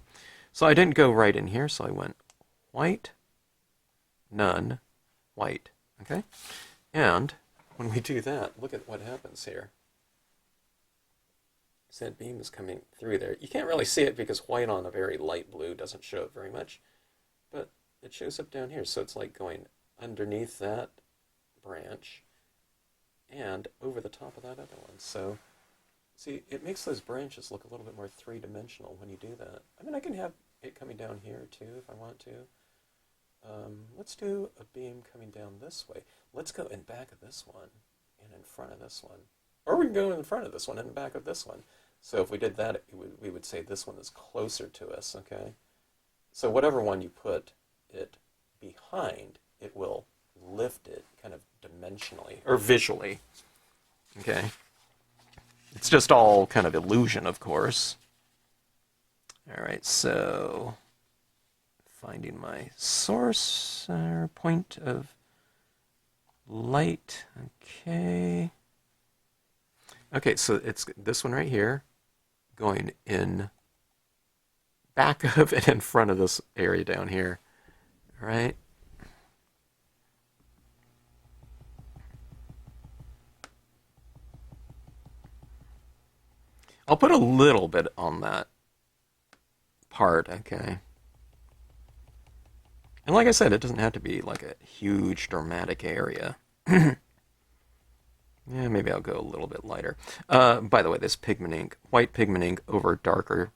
So I didn't go right in here, so I went white, none, white, okay? And when we do that, look at what happens here. So that beam is coming through there. You can't really see it because white on a very light blue doesn't show up very much, but it shows up down here. So it's like going underneath that branch and over the top of that other one. So see, it makes those branches look a little bit more three-dimensional when you do that. I mean, I can have it coming down here too if I want to. Let's do a beam coming down this way. Let's go in back of this one and in front of this one. Or we can go in front of this one and in back of this one. So if we did that, we would say this one is closer to us, okay? So whatever one you put it behind, it will lift it kind of dimensionally, or visually, okay? It's just all kind of illusion, of course. All right, so finding my source, or point of light, okay. Okay, so it's this one right here, going in back of and in front of this area down here, all right? I'll put a little bit on that part, okay? And like I said, it doesn't have to be like a huge dramatic area. Yeah, maybe I'll go a little bit lighter. By the way, this pigment ink, white pigment ink over darker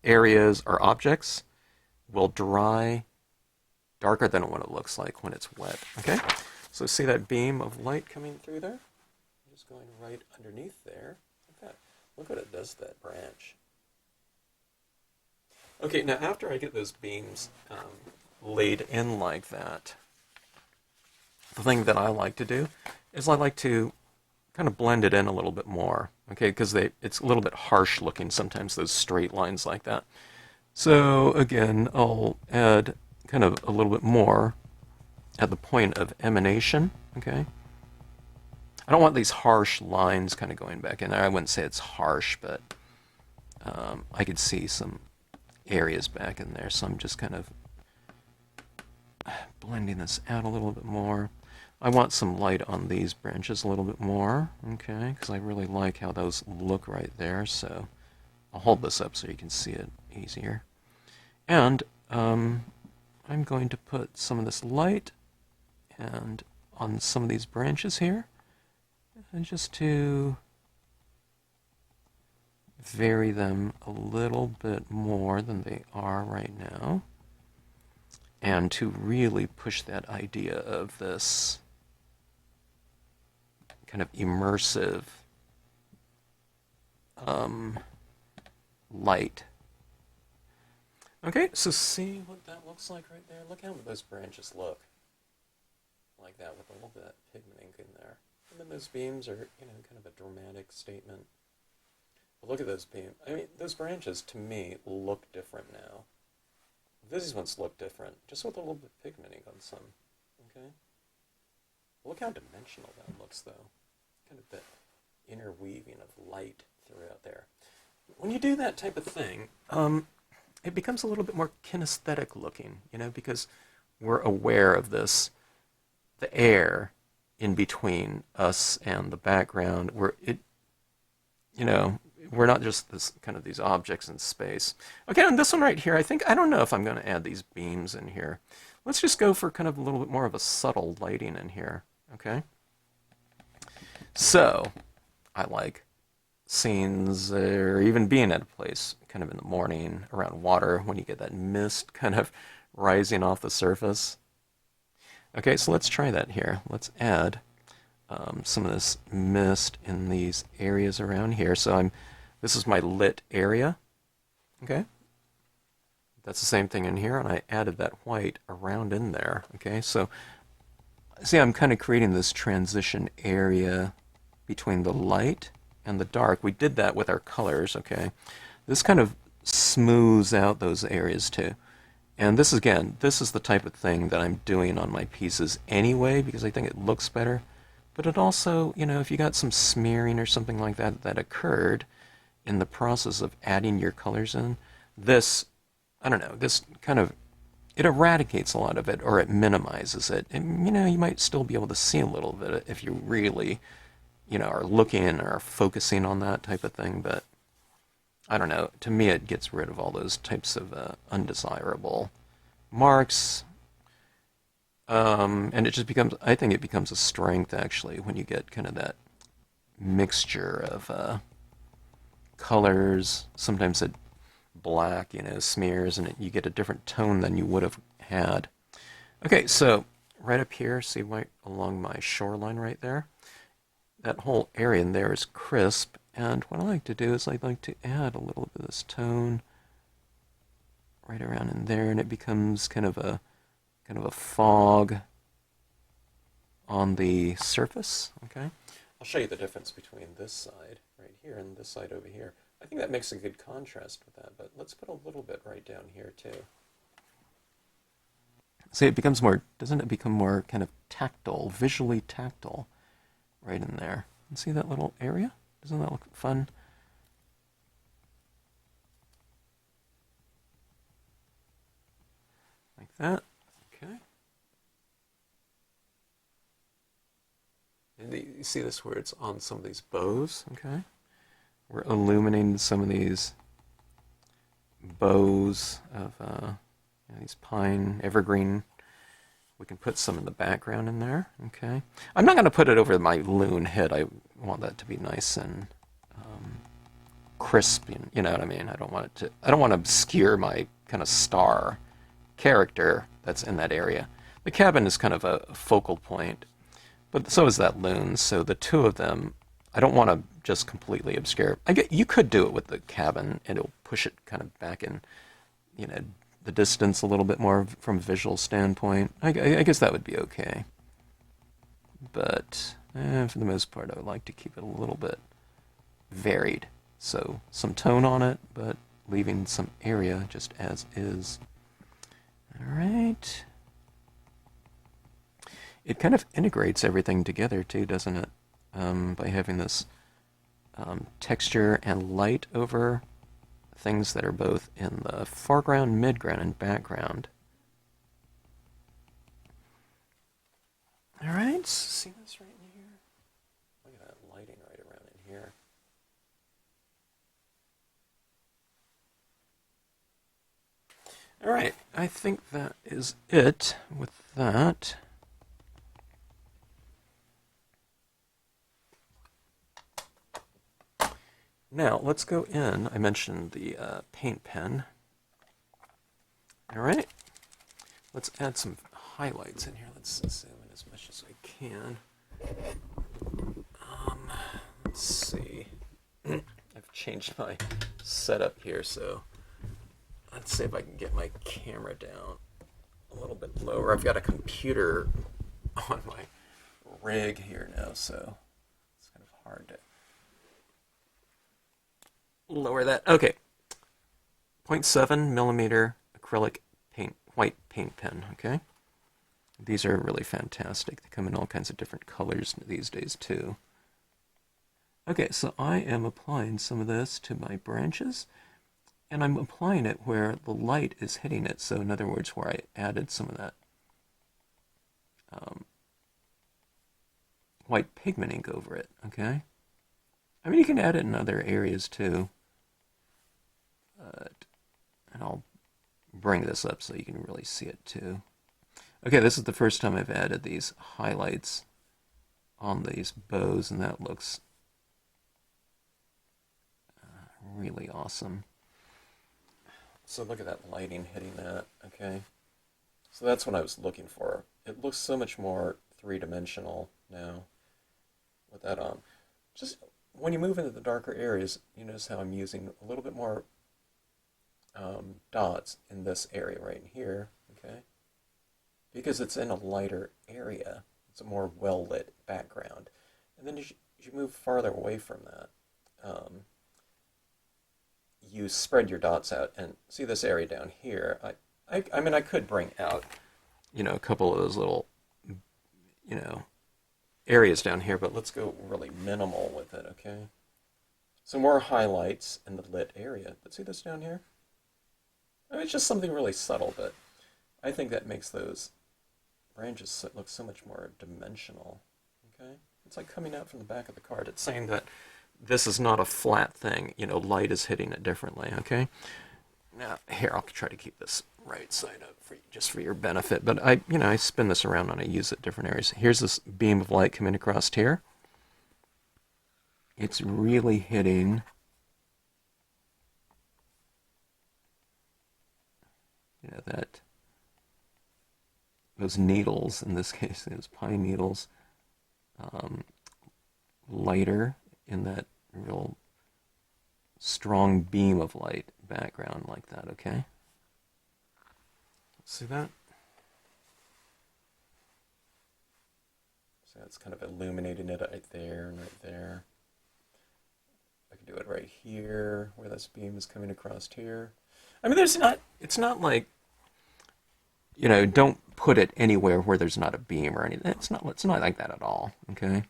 areas or objects will dry darker than what it looks like when it's wet, okay? So see that beam of light coming through there? I'm just going right underneath there. Look what it does to that branch. Okay, now after I get those beams laid in like that, the thing that I like to do is I like to kind of blend it in a little bit more, okay, because it's a little bit harsh looking sometimes, those straight lines like that. So again, I'll add kind of a little bit more at the point of emanation, okay? I don't want these harsh lines kind of going back in there. I wouldn't say it's harsh, but I could see some areas back in there, so I'm just kind of blending this out a little bit more. I want some light on these branches a little bit more, okay, because I really like how those look right there, so I'll hold this up so you can see it easier. And I'm going to put some of this light and on some of these branches here, and just to vary them a little bit more than they are right now, and to really push that idea of this kind of immersive light. Okay, so see what that looks like right there? Look how those branches look like that with a little bit of pigment ink in there. And then those beams are, kind of a dramatic statement. Look at those beams. I mean, those branches, to me, look different now. These ones look different, just with a little bit of pigmenting on some. Okay? Look how dimensional that looks, though. Kind of that interweaving of light throughout there. When you do that type of thing, it becomes a little bit more kinesthetic looking, you know, because we're aware of this, the air in between us and the background, you know, we're not just this kind of these objects in space. Okay, on this one right here, I don't know if I'm going to add these beams in here. Let's just go for kind of a little bit more of a subtle lighting in here, okay? So, I like scenes or even being at a place kind of in the morning around water when you get that mist kind of rising off the surface. Okay, so let's try that here. Let's add some of this mist in these areas around here. So this is my lit area. Okay, that's the same thing in here, and I added that white around in there. Okay, so see, I'm kind of creating this transition area between the light and the dark. We did that with our colors. Okay, this kind of smooths out those areas too. And this, again, this is the type of thing that I'm doing on my pieces anyway, because I think it looks better. But it also, you know, if you got some smearing or something like that that occurred in the process of adding your colors in, this, I don't know, this kind of, it eradicates a lot of it, or it minimizes it. And, you know, you might still be able to see a little bit if you really, you know, are looking or focusing on that type of thing, but I don't know. To me, it gets rid of all those types of undesirable marks. And it just becomes, I think it becomes a strength, actually, when you get kind of that mixture of colors. Sometimes it black, you know, smears, and you get a different tone than you would have had. Okay, so right up here, see right along my shoreline right there? That whole area in there is crisp. And what I like to do is I like to add a little bit of this tone right around in there, and it becomes kind of a fog on the surface. Okay, I'll show you the difference between this side right here and this side over here. I think that makes a good contrast with that, but let's put a little bit right down here too. See, it becomes more, doesn't it become more kind of tactile, visually tactile right in there? And see that little area? Doesn't that look fun? Like that. Okay. And you see this where it's on some of these bows, okay? We're illuminating some of these bows of you know, these pine, evergreen. We can put some in the background in there, okay? I'm not going to put it over my loon head. I want that to be nice and crisp, you know what I mean? I don't want to obscure my kind of star character that's in that area. The cabin is kind of a focal point, but so is that loon, so the two of them, I don't want to just completely obscure. You could do it with the cabin, and it'll push it kind of back in, you know, the distance a little bit more from a visual standpoint. I guess that would be okay. But for the most part, I would like to keep it a little bit varied. So some tone on it, but leaving some area just as is. All right. It kind of integrates everything together too, doesn't it? By having this texture and light over things that are both in the foreground, midground, and background. All right, see this right in here? Look at that lighting right around in here. All right, I think that is it with that. Now, let's go in. I mentioned the paint pen. All right. Let's add some highlights in here. Let's zoom in as much as I can. Let's see. I've changed my setup here, so let's see if I can get my camera down a little bit lower. I've got a computer on my rig here now, so it's kind of hard to lower that. Okay, 0.7 millimeter acrylic paint, white paint pen, okay? These are really fantastic. They come in all kinds of different colors these days, too. Okay, so I am applying some of this to my branches, and I'm applying it where the light is hitting it. So in other words, where I added some of that white pigment ink over it, okay? I mean, you can add it in other areas, too. And I'll bring this up so you can really see it, too. Okay, this is the first time I've added these highlights on these bows, and that looks really awesome. So look at that lighting hitting that, okay? So that's what I was looking for. It looks so much more three-dimensional now with that on. Just when you move into the darker areas, you notice how I'm using a little bit more dots in this area right in here, okay? Because it's in a lighter area. It's a more well-lit background. And then as you move farther away from that, you spread your dots out, and see this area down here. I mean, I could bring out, a couple of those little, areas down here, but let's go really minimal with it, okay? So more highlights in the lit area. But see this down here? I mean, it's just something really subtle, but I think that makes those branches look so much more dimensional, okay? It's like coming out from the back of the card. It's saying that this is not a flat thing. Light is hitting it differently, okay? Now, here, I'll try to keep this right side up just for your benefit, but I spin this around and I use it in different areas. Here's this beam of light coming across here. It's really hitting those needles, in this case, those pine needles, lighter in that real strong beam of light background like that, okay? See that? So that's kind of illuminating it right there and right there. I can do it right here, where this beam is coming across here. I mean, it's not like, don't put it anywhere where there's not a beam or anything. It's not like that at all, okay?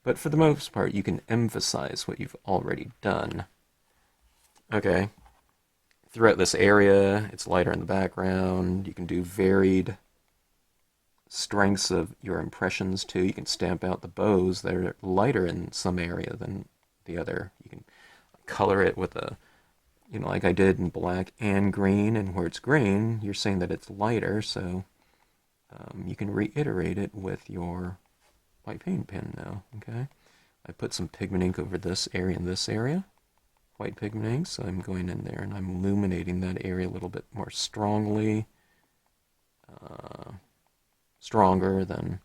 But for the most part, you can emphasize what you've already done. Okay. Throughout this area, it's lighter in the background. You can do varied strengths of your impressions, too. You can stamp out the bows that are lighter in some area than the other. You can color it with like I did in black and green, and where it's green, you're saying that it's lighter, so you can reiterate it with your white paint pen now, okay? I put some pigment ink over this area and this area, white pigment ink, so I'm going in there and I'm illuminating that area a little bit more strongly, stronger than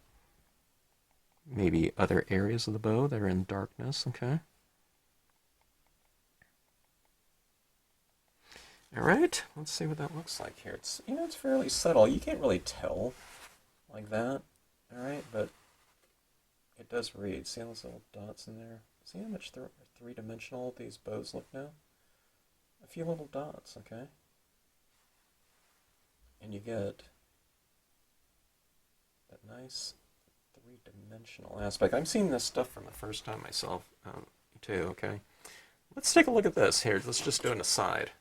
maybe other areas of the bow that are in darkness, okay? All right, let's see what that looks like here. It's it's fairly subtle. You can't really tell like that, all right, but it does read. See those little dots in there? See how much three-dimensional these bows look now? A few little dots, okay? And you get that nice three-dimensional aspect. I'm seeing this stuff for the first time myself, too, okay? Let's take a look at this here. Let's just do an aside.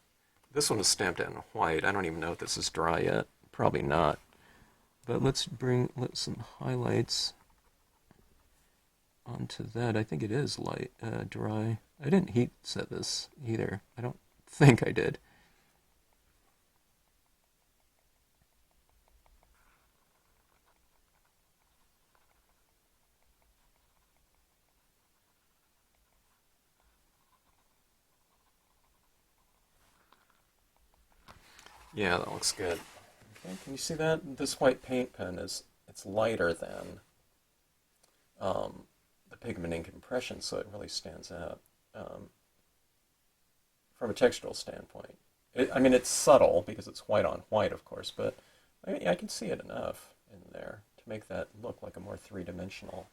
This one is stamped in white. I don't even know if this is dry yet. Probably not. But let's let some highlights onto that. I think it is dry. I didn't heat set this either. I don't think I did. Yeah, that looks good. Okay, can you see that? This white paint pen it's lighter than the pigment ink impression, so it really stands out from a textural standpoint. I mean, it's subtle because it's white on white, of course, but I can see it enough in there to make that look like a more three-dimensional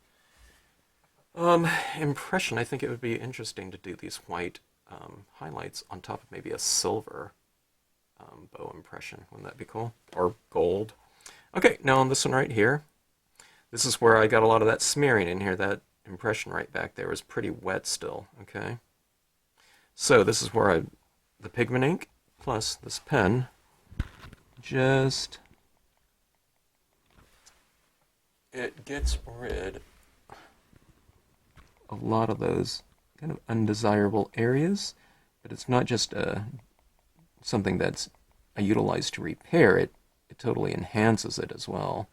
impression. I think it would be interesting to do these white highlights on top of maybe a silver bow impression. Wouldn't that be cool? Or gold. Okay, now on this one right here, this is where I got a lot of that smearing in here. That impression right back there was pretty wet still, okay? So this is where the pigment ink plus this pen just, it gets rid of a lot of those kind of undesirable areas, but it's not just something that's utilized to repair it. It totally enhances it as well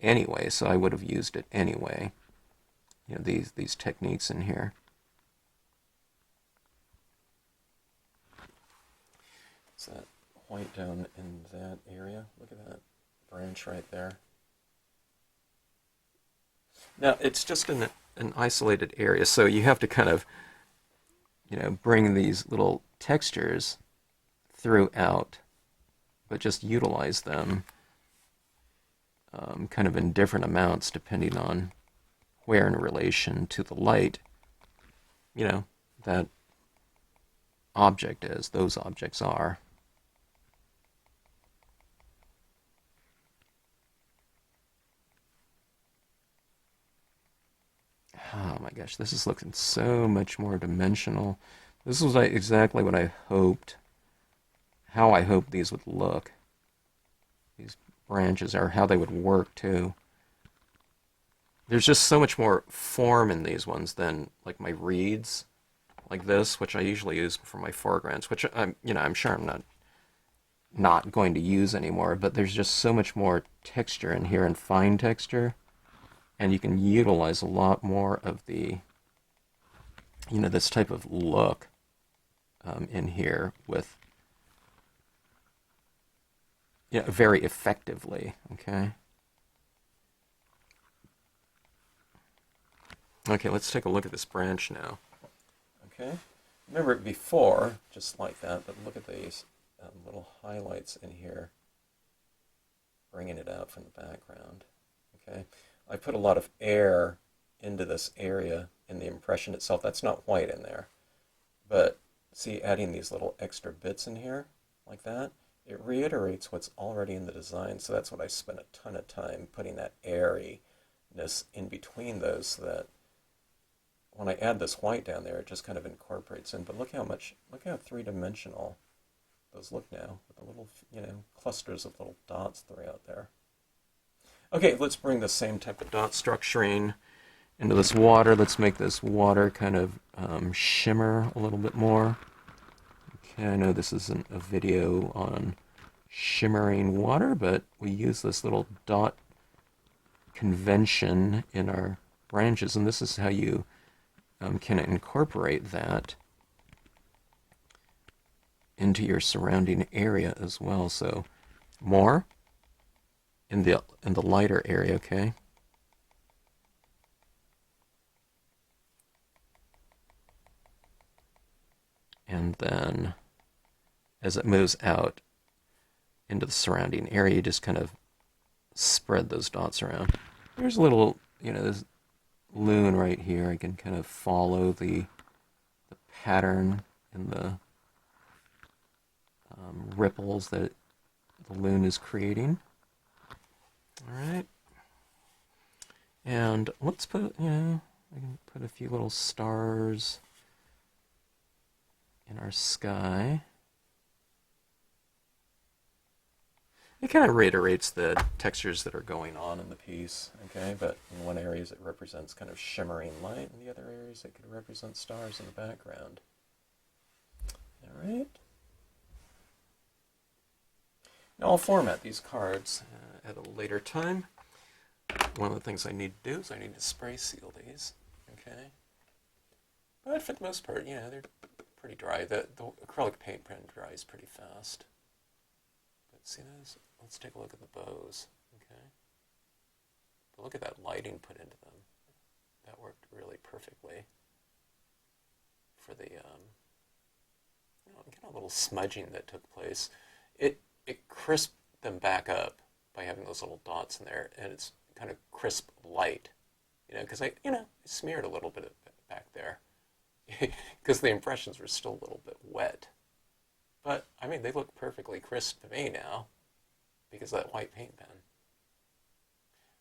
anyway, so I would have used it anyway. You know, these techniques in here. Is that white down in that area? Look at that branch right there. Now, it's just an isolated area, so you have to kind of, you know, bring these little textures throughout, but just utilize them kind of in different amounts depending on where in relation to the light, you know, that object is, those objects are. Oh my gosh, this is looking so much more dimensional. This was like exactly what I hoped, how I hoped these would look. These branches are how they would work too. There's just so much more form in these ones than like my reeds, like this, which I usually use for my foregrounds, which I'm sure I'm not going to use anymore, but there's just so much more texture in here and fine texture, and you can utilize a lot more of the, you know, this type of look in here with, yeah, very effectively, okay? Okay, let's take a look at this branch now. Okay, remember before, just like that, but look at these little highlights in here, bringing it out from the background. Okay, I put a lot of air into this area in the impression itself. That's not white in there, but see, adding these little extra bits in here, like that, it reiterates what's already in the design. So that's what I spent a ton of time putting that airiness in between those, so that when I add this white down there, it just kind of incorporates in. But look how three-dimensional those look now, with the little, you know, clusters of little dots throughout there. Okay, let's bring the same type of dot structuring into this water. Let's make this water kind of shimmer a little bit more. Okay, I know this isn't a video on shimmering water, but we use this little dot convention in our branches, and this is how you can incorporate that into your surrounding area as well. So more in the lighter area, okay? And then as it moves out into the surrounding area, you just kind of spread those dots around. There's a little, you know, this loon right here. I can kind of follow the pattern and the ripples that the loon is creating. All right. And let's put, you know, I can put a few little stars in our sky. It kind of reiterates the textures that are going on in the piece, okay? But in one area it represents kind of shimmering light, and the other areas it could represent stars in the background. All right. Now I'll format these cards at a later time. One of the things I need to do is I need to spray seal these, okay? But for the most part, you know, they're pretty dry. The acrylic paint pen dries pretty fast. But see those? Let's take a look at the bows, okay? But look at that lighting put into them. That worked really perfectly for the, you know, kind of little smudging that took place. It crisped them back up by having those little dots in there, and it's kind of crisp light, you know, because I smeared a little bit back there because the impressions were still a little bit wet. But, I mean, they look perfectly crisp to me now because of that white paint pen.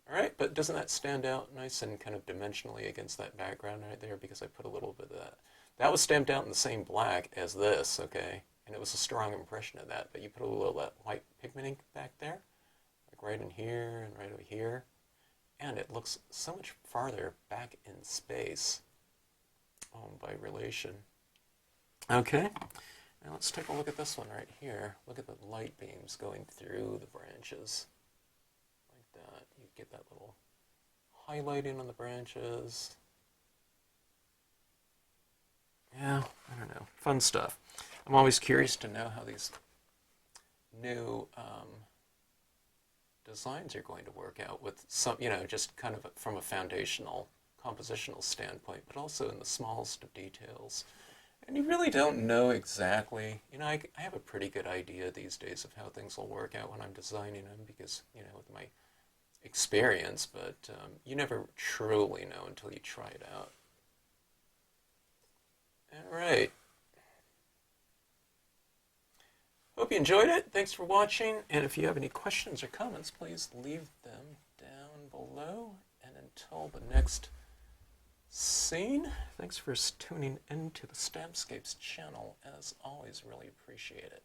All right, but doesn't that stand out nice and kind of dimensionally against that background right there? Because I put a little bit of that. That was stamped out in the same black as this, okay? And it was a strong impression of that, but you put a little of that white pigment ink back there, like right in here and right over here, and it looks so much farther back in space by relation. Okay, now let's take a look at this one right here. Look at the light beams going through the branches. Like that. You get that little highlighting on the branches. Yeah, I don't know. Fun stuff. I'm always curious to know how these new designs are going to work out with some, just kind of from a foundational, compositional standpoint, but also in the smallest of details. And you really don't know exactly, I have a pretty good idea these days of how things will work out when I'm designing them because, with my experience, but you never truly know until you try it out. All right. Hope you enjoyed it. Thanks for watching. And if you have any questions or comments, please leave them down below. And until the next scene, thanks for tuning into the Stampscapes channel. As always, really appreciate it.